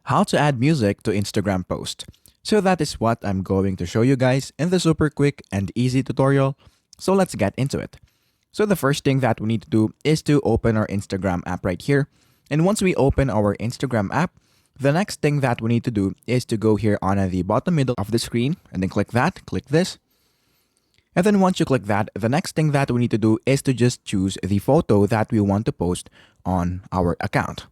How to add music to Instagram post. So that is what I'm going to show you guys in the super quick and easy tutorial. So let's get into it. So the first thing that we need to do is to open our Instagram app right here. And once we open our Instagram app, the next thing that we need to do is to go here on the bottom middle of the screen and then click that, click this. And then once you click that, the next thing that we need to do is to just choose the photo that we want to post on our account.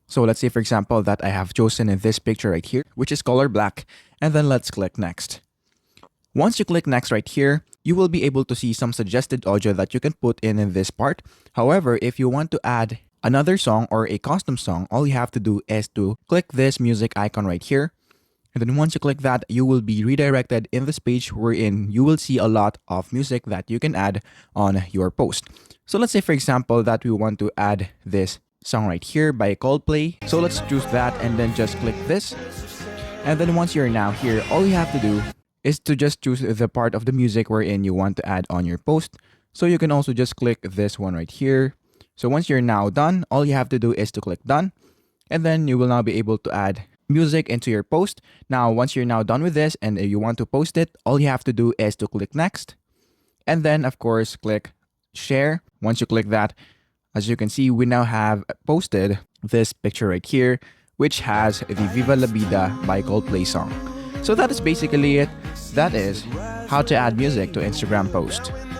So let's say, for example, that I have chosen this picture right here, which is color black, and then let's click next. Once you click next right here, you will be able to see some suggested audio that you can put in this part. However, if you want to add another song or a custom song, all you have to do is to click this music icon right here. And then once you click that, you will be redirected in this page wherein you will see a lot of music that you can add on your post. So let's say, for example, that we want to add this song right here by Coldplay. So let's choose that and then just click this. And then once you're now here, all you have to do is to just choose the part of the music wherein you want to add on your post. So you can also just click this one right here. So once you're now done, all you have to do is to click done. And then you will now be able to add music into your post. Now, once you're now done with this and you want to post it, all you have to do is to click next. And then, of course, click share. Once you click that, as you can see, we now have posted this picture right here, which has the Viva La Vida by Coldplay song. So that is basically it. That is how to add music to Instagram post.